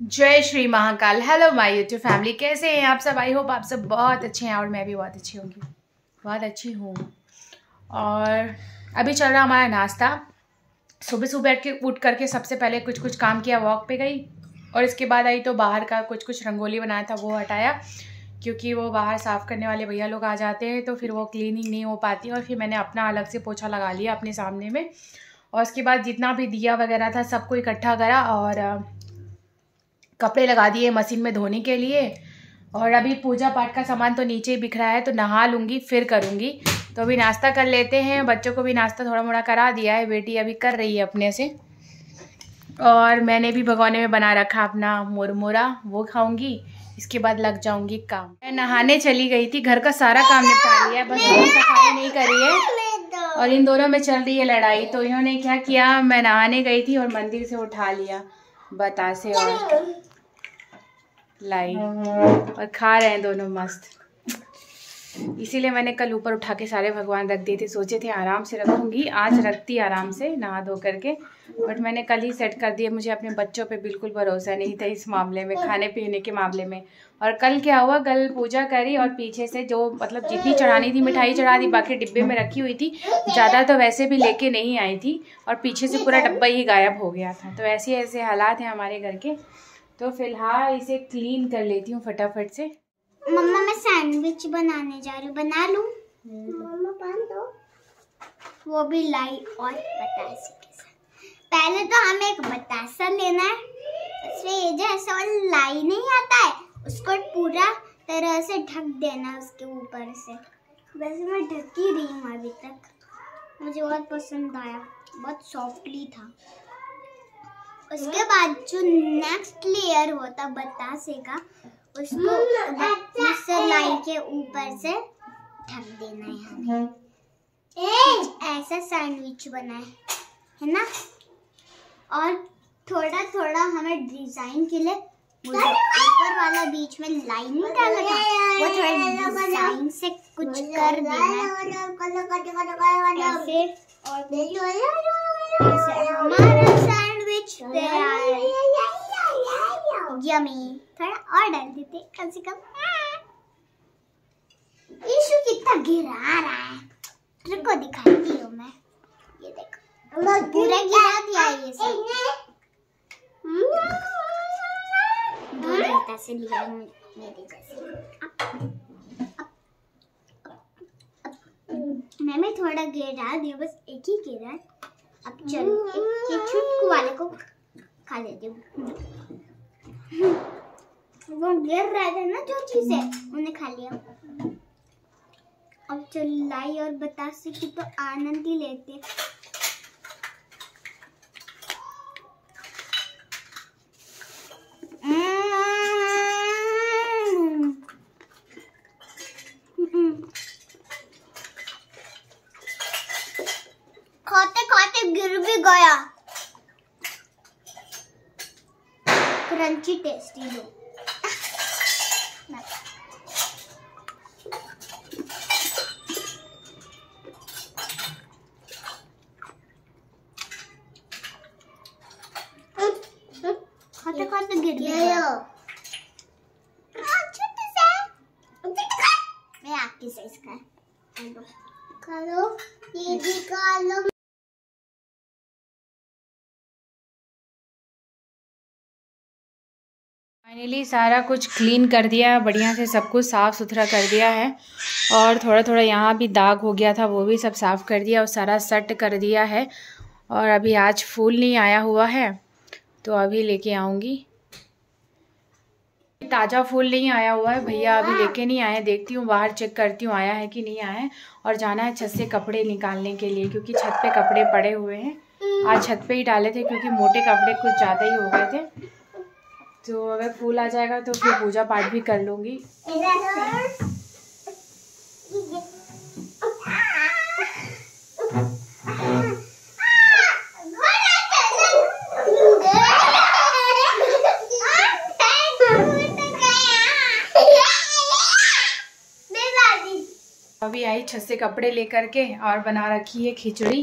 जय Shri Mahakal. Hello my YouTube family, कैसे हैं आप सब? आई होप आप सब बहुत अच्छे हैं और मैं भी बहुत अच्छी होंगी, बहुत अच्छी हूँ। और अभी चल रहा हमारा नाश्ता। सुबह सुबह उठ करके सबसे पहले कुछ काम किया, वॉक पे गई और इसके बाद आई तो बाहर का कुछ रंगोली बनाया था वो हटाया, क्योंकि वो बाहर साफ़ करने वाले भैया लोग आ जाते हैं तो फिर वो क्लीनिंग नहीं हो पाती। और फिर मैंने अपना अलग से पोछा लगा लिया अपने सामने में। और उसके बाद जितना भी दिया वगैरह था सबको इकट्ठा करा और कपड़े लगा दिए मशीन में धोने के लिए। और अभी पूजा पाठ का सामान तो नीचे ही बिख रहा है, तो नहा लूँगी फिर करूँगी। तो अभी नाश्ता कर लेते हैं। बच्चों को भी नाश्ता थोड़ा मोड़ा करा दिया है, बेटी अभी कर रही है अपने से। और मैंने भी भगोने में बना रखा अपना मुरमुरा, वो खाऊंगी। इसके बाद लग जाऊंगी काम। मैं नहाने चली गई थी, घर का सारा काम निपटा लिया, बस सफाई नहीं करी है। और इन दोनों में चल रही है लड़ाई। तो इन्होंने क्या किया, मैं नहाने गई थी और मंदिर से उठा लिया बतासे और लाई और खा रहे हैं दोनों मस्त। इसीलिए मैंने कल ऊपर उठा के सारे भगवान रख दिए थे। सोचे थे आराम से रखूंगी, आज रखती आराम से नहा धो करके, बट मैंने कल ही सेट कर दिया। मुझे अपने बच्चों पे बिल्कुल भरोसा नहीं था इस मामले में, खाने पीने के मामले में। और कल क्या हुआ, कल पूजा करी और पीछे से जो मतलब जितनी चढ़ानी थी मिठाई चढ़ा दी, बाकी डिब्बे में रखी हुई थी। ज़्यादा तो वैसे भी लेके नहीं आई थी और पीछे से पूरा डब्बा ही गायब हो गया था। तो ऐसे ऐसे हालात हैं हमारे घर के। तो फिलहाल इसे क्लीन कर लेती हूँ फटाफट से। मम्मा मैं सैंडविच बनाने जा रही हूँ, बना लूँ? मम्मा बना दो। वो भी लाई और बतासे के साथ। पहले तो हमें एक बतासा लेना है, उसमें ये जो ऐसा वाला लाई नहीं आता है उसको पूरा तरह से ढक देना है उसके ऊपर से। वैसे मैं ढकी रही हूँ अभी तक, मुझे बहुत पसंद आया, बहुत सॉफ्टली था। उसके बाद जो नेक्स्ट लेयर होता बतासे का, उसको उस लाई के ऊपर से ढक देना है हमें। ऐसा सैंडविच बना है ना। और थोड़ा थोड़ा हमें डिजाइन के लिए वो ऊपर वाला बीच में लाइन नहीं डाला था, वो थोड़ा डिजाइन से कुछ कर देना ऐसे। और ऐसे हमारा सैंडविच तैयार है। यमी। थोड़ा और डाल देते कम से कम। यीशु कितना गिरा रहा है, रुको दिखाती हूँ मैं। ये देखो पूरा गिरा दिया ये सब। दो घंटा से लिया मेरे जैसे। मैंने थोड़ा गिरा दिया, बस एक ही गिरा। अब चलो एक छुटकू वाले को खा लेती हूँ। वो गिर रहे थे ना जो चीजें, उन्हें खा लिया। अब चलो लाई और बतासे की तो आनंद ही लेते। खाते खाते गिर भी गया। क्रंची टेस्टी दो। खाते खाते गिर गया। छोटे से मैं आपकी साइज का खा लो, ये भी खा लो। फाइनली सारा कुछ क्लीन कर दिया, बढ़िया से सब कुछ साफ़ सुथरा कर दिया है। और थोड़ा थोड़ा यहाँ भी दाग हो गया था, वो भी सब साफ़ कर दिया और सारा सेट कर दिया है। और अभी आज फूल नहीं आया हुआ है तो अभी लेके आऊँगी। ताज़ा फूल नहीं आया हुआ है, भैया अभी लेके नहीं आए। देखती हूँ बाहर चेक करती हूँ आया है कि नहीं आया है। और जाना है छत से कपड़े निकालने के लिए, क्योंकि छत पे कपड़े पड़े हुए हैं। आज छत पे ही डाले थे क्योंकि मोटे कपड़े कुछ ज़्यादा ही हो गए थे। तो अगर फूल आ जाएगा तो फिर पूजा पाठ भी कर लूँगी। अभी आई छत से कपड़े लेकर के और बना रखी है खिचड़ी।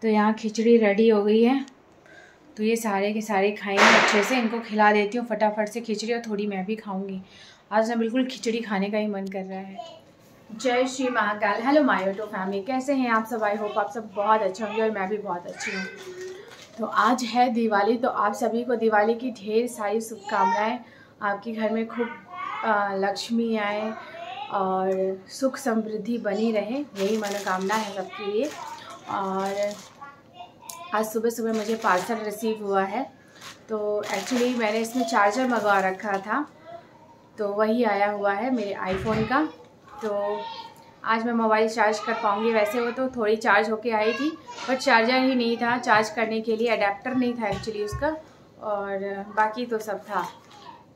तो यहाँ खिचड़ी रेडी हो गई है। तो तो ये सारे के सारे खाएंगे अच्छे से। इनको खिला देती हूँ फटाफट से खिचड़ी, और थोड़ी मैं भी खाऊंगी। आज ना बिल्कुल खिचड़ी खाने का ही मन कर रहा है। जय Shri Mahakal. Hello my YouTube family, कैसे हैं आप सब? आई होप आप सब बहुत अच्छे होंगे और मैं भी बहुत अच्छी हूँ। तो आज है दिवाली, तो आप सभी को दिवाली की ढेर सारी शुभकामनाएं। आपके घर में खूब लक्ष्मी आए और सुख समृद्धि बनी रहे, यही मनोकामना है सबके लिए। और आज सुबह सुबह मुझे पार्सल रिसीव हुआ है। तो एक्चुअली मैंने इसमें चार्जर मंगवा रखा था, तो वही आया हुआ है मेरे आईफोन का। तो आज मैं मोबाइल चार्ज कर पाऊँगी। वैसे वो तो थोड़ी चार्ज होके आई थी, पर चार्जर ही नहीं था चार्ज करने के लिए, अडेप्टर नहीं था एक्चुअली उसका, और बाकी तो सब था।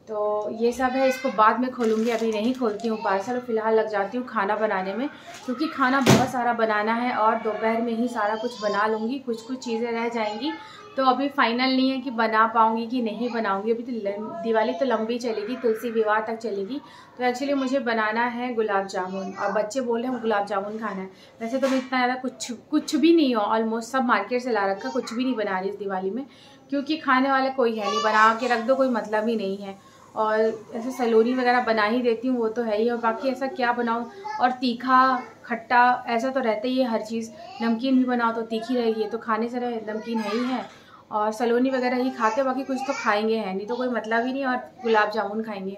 तो ये सब है, इसको बाद में खोलूँगी, अभी नहीं खोलती हूँ पार्सल। फ़िलहाल लग जाती हूँ खाना बनाने में, क्योंकि खाना बहुत सारा बनाना है और दोपहर में ही सारा कुछ बना लूँगी। कुछ चीज़ें रह जाएंगी, तो अभी फाइनल नहीं है कि बना पाऊँगी कि नहीं बनाऊँगी। अभी तो दिवाली तो लंबी चलेगी, तुलसी विवाह तक चलेगी। तो एक्चुअली मुझे बनाना है गुलाब जामुन, और बच्चे बोल रहे हैं गुलाब जामुन खाना है। वैसे तो मैं इतना ज़्यादा कुछ भी नहीं हो, ऑलमोस्ट सब मार्केट से ला रखा, कुछ भी नहीं बना रही इस दिवाली में, क्योंकि खाने वाले कोई है नहीं, बना के रख दो कोई मतलब ही नहीं है। और ऐसे सलोनी वगैरह बना ही देती हूँ, वो तो है ही, और बाकी ऐसा क्या बनाऊँ। और तीखा खट्टा ऐसा तो रहता ही है हर चीज़। नमकीन भी बनाओ तो तीखी रहेगी, तो खाने से रहे नमकीन है ही है, और सलोनी वगैरह ही खाते, बाकी कुछ तो खाएंगे हैं नहीं, तो कोई मतलब ही नहीं। और गुलाब जामुन खाएंगे।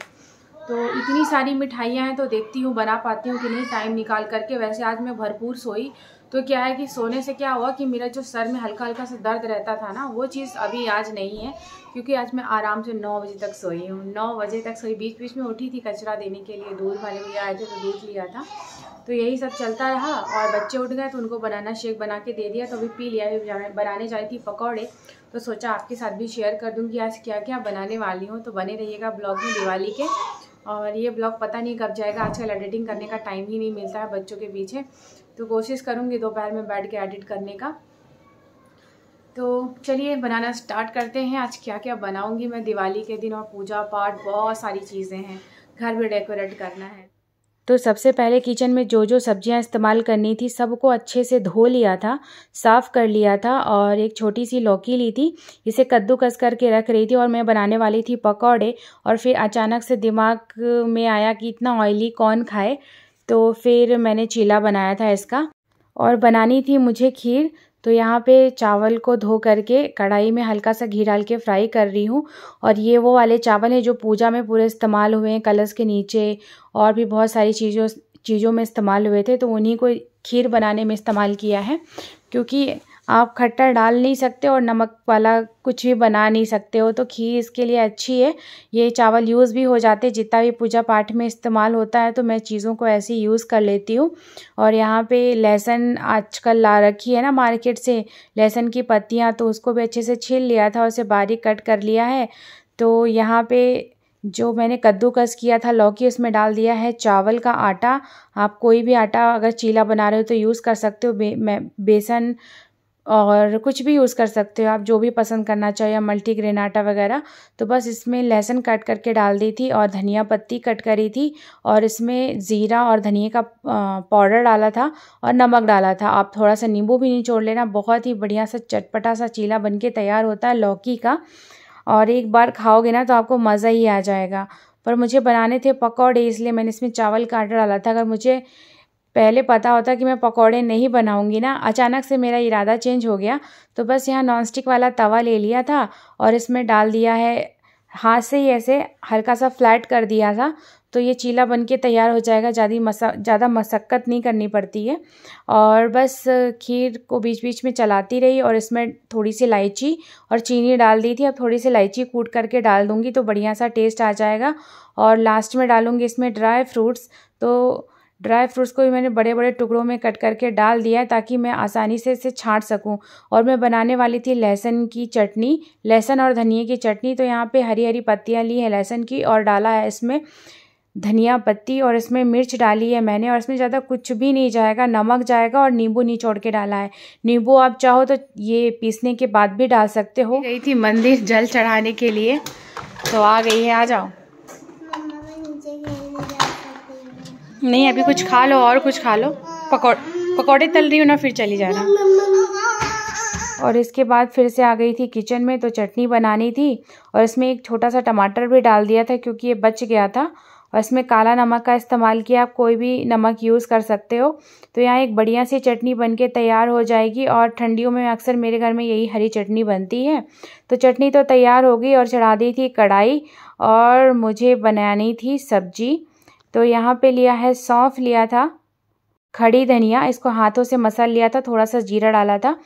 तो इतनी सारी मिठाइयाँ हैं, तो देखती हूँ बना पाती हूँ कि नहीं टाइम निकाल करके। वैसे आज मैं भरपूर सोई, तो क्या है कि सोने से क्या हुआ कि मेरा जो सर में हल्का हल्का सा दर्द रहता था ना, वो चीज़ अभी आज नहीं है, क्योंकि आज मैं आराम से 9 बजे तक सोई हूँ। 9 बजे तक सोई, बीच बीच में उठी थी कचरा देने के लिए, दूध वाले भैया आए थे तो दूध लिया था। तो यही सब चलता रहा, और बच्चे उठ गए तो उनको बनाना शेक बना के दे दिया, तो अभी पी लिया। अभी बनाने जाई थी पकौड़े, तो सोचा आपके साथ भी शेयर कर दूँ कि आज क्या क्या बनाने वाली हूँ। तो बने रहिएगा ब्लॉग में दिवाली के। और ये ब्लॉग पता नहीं कब जाएगा, आजकल एडिटिंग करने का टाइम ही नहीं मिलता है बच्चों के पीछे, तो कोशिश करूँगी दोपहर में बैठ के एडिट करने का। तो चलिए बनाना स्टार्ट करते हैं। आज क्या क्या बनाऊंगी मैं दिवाली के दिन, और पूजा पाठ बहुत सारी चीज़ें हैं, घर भी डेकोरेट करना है। तो सबसे पहले किचन में जो जो सब्जियां इस्तेमाल करनी थी सबको अच्छे से धो लिया था, साफ़ कर लिया था। और एक छोटी सी लौकी ली थी, इसे कद्दूकस करके रख रही थी, और मैं बनाने वाली थी पकौड़े। और फिर अचानक से दिमाग में आया कि इतना ऑयली कौन खाए, तो फिर मैंने चीला बनाया था इसका। और बनानी थी मुझे खीर, तो यहाँ पे चावल को धो करके कढ़ाई में हल्का सा घी डाल के फ्राई कर रही हूँ। और ये वो वाले चावल हैं जो पूजा में पूरे इस्तेमाल हुए हैं, कलश के नीचे और भी बहुत सारी चीज़ों में इस्तेमाल हुए थे, तो उन्हीं को खीर बनाने में इस्तेमाल किया है। क्योंकि आप खट्टा डाल नहीं सकते और नमक वाला कुछ भी बना नहीं सकते हो, तो खीर इसके लिए अच्छी है। ये चावल यूज़ भी हो जाते, जितना भी पूजा पाठ में इस्तेमाल होता है, तो मैं चीज़ों को ऐसे ही यूज़ कर लेती हूँ। और यहाँ पे लहसुन आजकल ला रखी है ना मार्केट से, लहसुन की पत्तियाँ, तो उसको भी अच्छे से छील लिया था और उसे बारीक कट कर लिया है। तो यहाँ पे जो मैंने कद्दूकस किया था लौकी, उसमें डाल दिया है चावल का आटा। आप कोई भी आटा अगर चीला बना रहे हो तो यूज़ कर सकते हो, बेसन और कुछ भी यूज़ कर सकते हो आप, जो भी पसंद करना चाहिए, या मल्टीग्रेन आटा वगैरह। तो बस इसमें लहसुन कट करके डाल दी थी, और धनिया पत्ती कट करी थी, और इसमें ज़ीरा और धनिया का पाउडर डाला था, और नमक डाला था। आप थोड़ा सा नींबू भी निचोड़ लेना, बहुत ही बढ़िया सा चटपटा सा चीला बनके तैयार होता है लौकी का। और एक बार खाओगे ना तो आपको मज़ा ही आ जाएगा। पर मुझे बनाने थे पकौड़े, इसलिए मैंने इसमें चावल का आटा डाला था। अगर मुझे पहले पता होता कि मैं पकौड़े नहीं बनाऊंगी ना, अचानक से मेरा इरादा चेंज हो गया, तो बस यहाँ नॉनस्टिक वाला तवा ले लिया था, और इसमें डाल दिया है, हाथ से ही ऐसे हल्का सा फ्लैट कर दिया था, तो ये चीला बनके तैयार हो जाएगा। ज़्यादा मशक्क़त नहीं करनी पड़ती है। और बस खीर को बीच बीच में चलाती रही, और इसमें थोड़ी सी इलायची और चीनी डाल दी थी। अब थोड़ी सी इलायची कूट करके डाल दूँगी तो बढ़िया सा टेस्ट आ जाएगा। और लास्ट में डालूँगी इसमें ड्राई फ्रूट्स, तो ड्राई फ्रूट्स को भी मैंने बड़े बड़े टुकड़ों में कट करके डाल दिया है, ताकि मैं आसानी से इसे छांट सकूं। और मैं बनाने वाली थी लहसुन की चटनी, लहसुन और धनिया की चटनी। तो यहाँ पे हरी हरी पत्तियाँ ली है लहसुन की, और डाला है इसमें धनिया पत्ती, और इसमें मिर्च डाली है मैंने। और इसमें ज़्यादा कुछ भी नहीं जाएगा, नमक जाएगा, और नींबू निचोड़ के डाला है। नींबू आप चाहो तो ये पीसने के बाद भी डाल सकते हो। गई थी मंदिर जल चढ़ाने के लिए, तो आ गई है, आ जाओ। नहीं अभी कुछ खा लो, और कुछ खा लो, पकौड़े तल रही हो ना, फिर चली जाना। और इसके बाद फिर से आ गई थी किचन में, तो चटनी बनानी थी और इसमें एक छोटा सा टमाटर भी डाल दिया था क्योंकि ये बच गया था। और इसमें काला नमक का इस्तेमाल किया, आप कोई भी नमक यूज़ कर सकते हो। तो यहाँ एक बढ़िया सी चटनी बनके तैयार हो जाएगी और ठंडियों में अक्सर मेरे घर में यही हरी चटनी बनती है। तो चटनी तो तैयार हो गई और चढ़ा दी थी कढ़ाई और मुझे बनानी थी सब्जी। तो यहाँ पे लिया है सौंफ, लिया था खड़ी धनिया, इसको हाथों से मसल लिया था, थोड़ा सा जीरा डाला था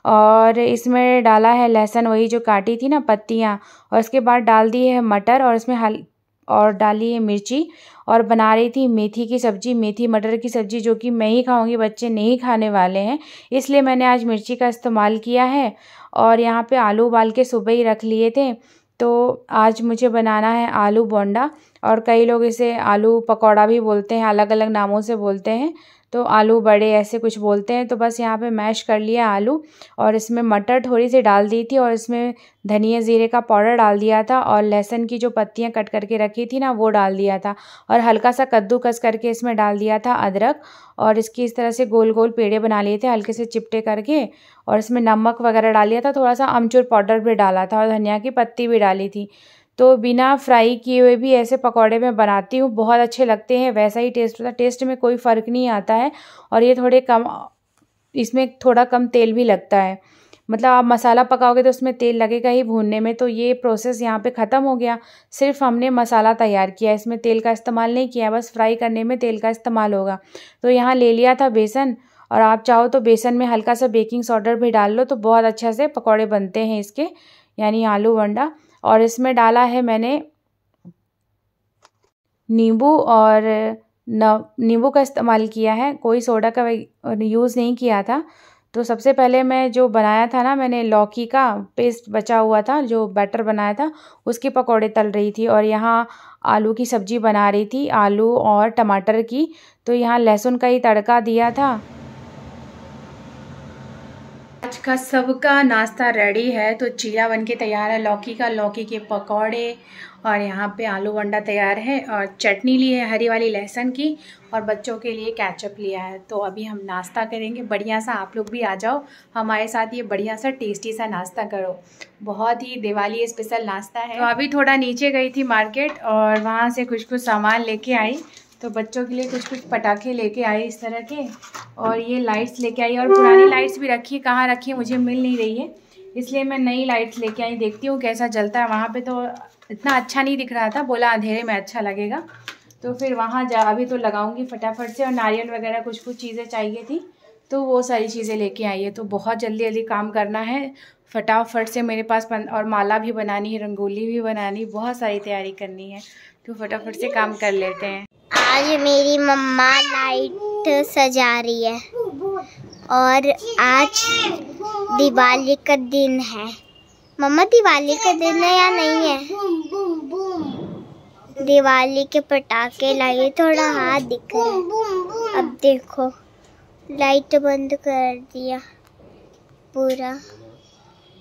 और इसमें डाला है लहसुन, वही जो काटी थी ना पत्तियाँ, और इसके बाद डाल दी है मटर और इसमें और डाली है मिर्ची। और बना रही थी मेथी की सब्ज़ी, मेथी मटर की सब्ज़ी, जो कि मैं ही खाऊंगी, बच्चे नहीं खाने वाले हैं, इसलिए मैंने आज मिर्ची का इस्तेमाल किया है। और यहाँ पे आलू उबाल के सुबह ही रख लिए थे। तो आज मुझे बनाना है आलू बोंडा, और कई लोग इसे आलू पकौड़ा भी बोलते हैं, अलग अलग नामों से बोलते हैं, तो आलू बड़े ऐसे कुछ बोलते हैं। तो बस यहाँ पे मैश कर लिया आलू और इसमें मटर थोड़ी सी डाल दी थी और इसमें धनिया ज़ीरे का पाउडर डाल दिया था और लहसुन की जो पत्तियाँ कट करके रखी थी ना वो डाल दिया था और हल्का सा कद्दूकस करके इसमें डाल दिया था अदरक, और इसकी इस तरह से गोल गोल पेड़े बना लिए थे हल्के से चिपटे करके, और इसमें नमक वगैरह डाल दिया था, थोड़ा सा अमचूर पाउडर भी डाला था और धनिया की पत्ती भी डाली थी। तो बिना फ्राई किए हुए भी ऐसे पकौड़े मैं बनाती हूँ, बहुत अच्छे लगते हैं, वैसा ही टेस्ट होता है, टेस्ट में कोई फ़र्क नहीं आता है। और ये थोड़े कम, इसमें थोड़ा कम तेल भी लगता है, मतलब आप मसाला पकाओगे तो उसमें तेल लगेगा ही भूनने में। तो ये प्रोसेस यहाँ पे ख़त्म हो गया, सिर्फ हमने मसाला तैयार किया, इसमें तेल का इस्तेमाल नहीं किया, बस फ्राई करने में तेल का इस्तेमाल होगा। तो यहाँ ले लिया था बेसन, और आप चाहो तो बेसन में हल्का सा बेकिंग पाउडर भी डाल लो तो बहुत अच्छा से पकौड़े बनते हैं इसके, यानी आलू वंडा। और इसमें डाला है मैंने नींबू, और नींबू का इस्तेमाल किया है, कोई सोडा का यूज़ नहीं किया था। तो सबसे पहले मैं जो बनाया था ना, मैंने लौकी का पेस्ट बचा हुआ था, जो बैटर बनाया था, उसके पकौड़े तल रही थी, और यहाँ आलू की सब्ज़ी बना रही थी, आलू और टमाटर की। तो यहाँ लहसुन का ही तड़का दिया था। आज का सबका नाश्ता रेडी है, तो चीला बन के तैयार है, लौकी के पकौड़े, और यहाँ पे आलू वंडा तैयार है, और चटनी ली है हरी वाली लहसुन की, और बच्चों के लिए केचप लिया है। तो अभी हम नाश्ता करेंगे बढ़िया सा, आप लोग भी आ जाओ हमारे साथ, ये बढ़िया सा टेस्टी सा नाश्ता करो, बहुत ही दिवाली स्पेशल नाश्ता है। तो अभी थोड़ा नीचे गई थी मार्केट और वहाँ से कुछ सामान लेके आई, तो बच्चों के लिए कुछ पटाखे लेके आई इस तरह के, और ये लाइट्स लेके आई, और पुरानी लाइट्स भी रखी, कहाँ रखी है मुझे मिल नहीं रही है, इसलिए मैं नई लाइट्स लेके आई, देखती हूँ कैसा जलता है। वहाँ पे तो इतना अच्छा नहीं दिख रहा था, बोला अंधेरे में अच्छा लगेगा, तो फिर वहाँ जा अभी तो लगाऊंगी फटाफट से। और नारियल वगैरह कुछ चीज़ें चाहिए थी, तो वो सारी चीज़ें लेके आई है। तो बहुत जल्दी जल्दी काम करना है फटाफट से, मेरे पास और माला भी बनानी है, रंगोली भी बनानी, बहुत सारी तैयारी करनी है, तो फटाफट से काम कर लेते हैं। आज मेरी मम्मा लाइट सजा रही है और आज दिवाली का दिन है। मम्मा दिवाली का दिन है या नहीं है? दिवाली के पटाखे लाइए, थोड़ा हाथ दिख रहा है। अब देखो लाइट बंद कर दिया, पूरा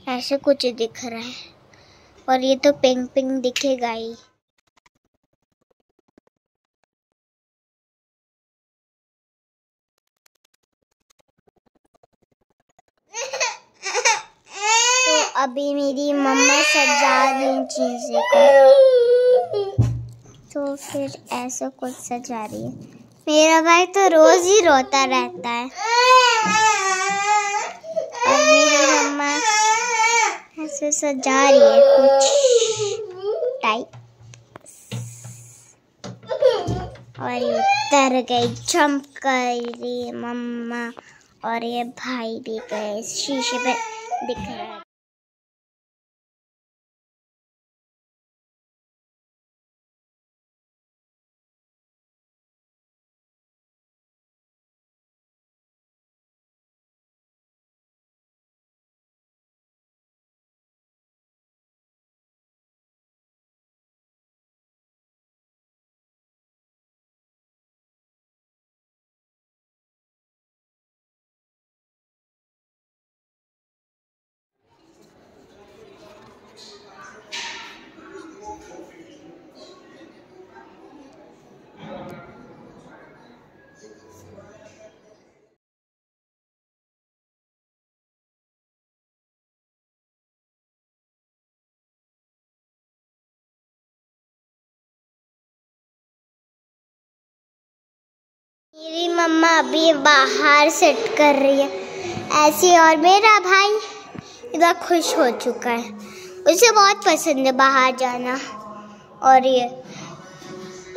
ऐसे कुछ दिख रहा है, और ये तो पिंक पिंक दिखेगा ही। तो अभी मेरी मम्मा सजा रही चीजें को, तो फिर ऐसा कुछ सजा रही है। मेरा भाई तो रोज ही रोता रहता है, और मेरी मम्मा ऐसे सजा रही है कुछ टाइप, और ये उतर गई, जंप कर रही है मम्मा, और ये भाई भी गए, शीशे पे दिख रहा है। मेरी मम्मा अभी बाहर सेट कर रही है ऐसे, और मेरा भाई इधर खुश हो चुका है, उसे बहुत पसंद है बाहर जाना। और ये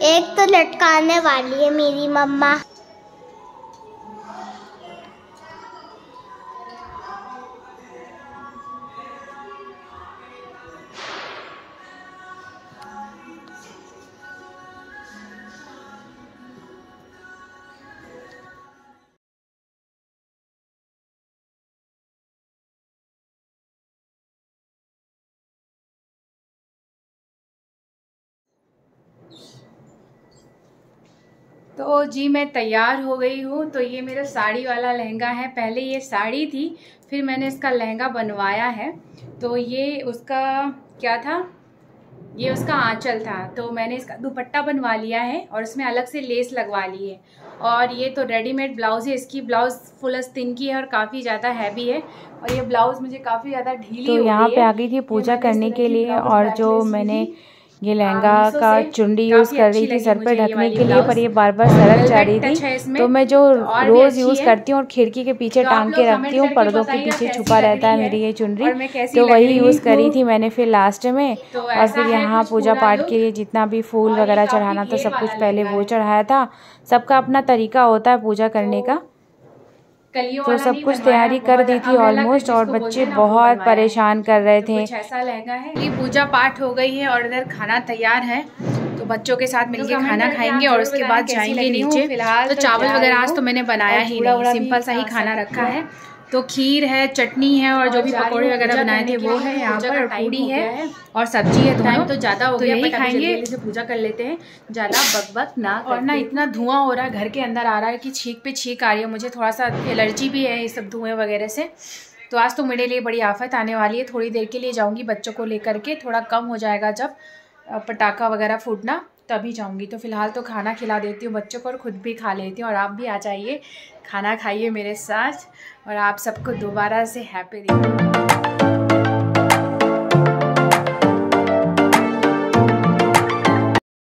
एक तो लटकाने वाली है मेरी मम्मा। तो जी मैं तैयार हो गई हूँ। तो ये मेरा साड़ी वाला लहंगा है। पहले ये साड़ी थी, फिर मैंने इसका लहंगा बनवाया है। तो ये उसका क्या था, ये उसका आंचल था। तो मैंने इसका दुपट्टा बनवा लिया है और इसमें अलग से लेस लगवा ली है। और ये तो रेडीमेड ब्लाउज़ है, इसकी ब्लाउज़ फुल आस्तीन की है और काफ़ी ज़्यादा हैवी है। और ये ब्लाउज़ मुझे काफ़ी ज़्यादा ढीली हो गई है। तो यहाँ पे आ गई थी पूजा करने के लिए, और जो मैंने ये लहंगा का चुंडी यूज़ कर रही थी सर पर ढकने के लिए, पर ये बार बार सरक जा रही थी। तो मैं जो रोज़ यूज़ करती हूँ और खिड़की के पीछे टांग के रखती हूँ, पर्दों के पीछे छुपा रहता है मेरी ये चुनरी, तो वही यूज़ करी थी मैंने फिर लास्ट में। और फिर यहाँ पूजा पाठ के लिए जितना भी फूल वगैरह चढ़ाना था सब कुछ पहले वो चढ़ाया था। सबका अपना तरीका होता है पूजा करने का, तो सब कुछ तैयारी कर दी थी ऑलमोस्ट। और बच्चे बहुत परेशान कर रहे थे। ऐसा लहंगा है। ये पूजा पाठ हो गई है और इधर खाना तैयार है, तो बच्चों के साथ मिलके खाना खाएंगे और उसके बाद जाएंगे नीचे। फिलहाल तो चावल वगैरह आज तो मैंने बनाया ही नहीं, सिंपल सा ही खाना रखा है। तो खीर है, चटनी है और जो भी पकौड़े वगैरह बनाए थे वो है यहाँ पर, और पूरी है और सब्जी है। दोनों तो ज़्यादा हो गया, यही खाएंगे, से पूजा कर लेते हैं, ज़्यादा बक ना। और ना इतना धुआं हो रहा है, घर के अंदर आ रहा है कि छींक पे छींक आ रही है। मुझे थोड़ा सा एलर्जी भी है ये सब धुएँ वगैरह से। तो आज तो मेरे लिए बड़ी आफत आने वाली है। थोड़ी देर के लिए जाऊँगी बच्चों को लेकर के, थोड़ा कम हो जाएगा जब पटाखा वगैरह फूटना तभी जाऊंगी। तो फिलहाल तो खाना खिला देती हूँ बच्चों को और खुद भी खा लेती हूँ। और आप भी आ जाइए, खाना खाइए मेरे साथ, और आप सबको दोबारा से हैप्पी दिवाली।